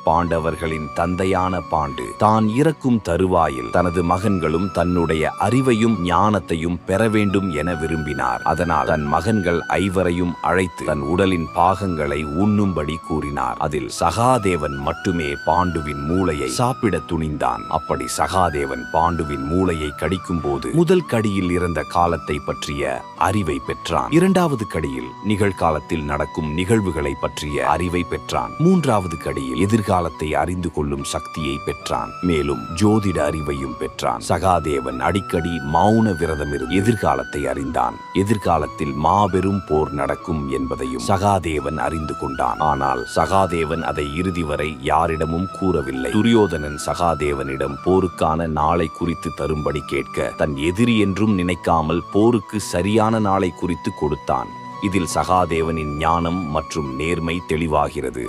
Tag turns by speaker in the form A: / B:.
A: பாண்டவர்களின் தந்தையான பாண்டு தான் இறக்கும் தருவாயில் தனது மகன்களும் தன்னுடைய அறிவையும் ஞானத்தையும் பெற வேண்டும் என விரும்பினார். அதனால் தன் மகன்கள் ஐவரையும் அழைத்து தன் உடலின் பாகங்களை உண்ணும்படி கூறினார். அதில் சகாதேவன் மட்டுமே பாண்டுவின் மூளையை சாப்பிட துணிந்தான். அப்படி சகாதேவன் பாண்டுவின் மூளையை கடிக்கும் போது முதல் கடியில் இருந்த காலத்தை பற்றிய அறிவை பெற்றான். இரண்டாவது கடியில் நிகழ்காலத்தில் நடக்கும் நிகழ்வுகளை பற்றிய அறிவை பெற்றான். மூன்றாவது கடியில் எதிர்காலத்தை அறிந்து கொள்ளும் சக்தியை பெற்றான். மேலும் ஜோதிட அறிவையும் பெற்றான். சகாதேவன் அடிக்கடி மௌன விரதம் இருந்து எதிர்காலத்தை அறிந்தான். எதிர்காலத்தில் மாபெரும் போர் நடக்கும் என்பதையும் சகாதேவன் அறிந்து கொண்டான். ஆனால் சகாதேவன் அதை இறுதி வரை யாரிடமும் கூறவில்லை. துரியோதனன் சகாதேவனிடம் போருக்கான நாளை குறித்து தரும்படி கேட்க தன் எதிரி என்றும் நினைக்காமல் போருக்கு சரியான நாளை குறித்து கொடுத்தான். இதில் சகாதேவனின் ஞானம் மற்றும் நேர்மை தெளிவாகிறது.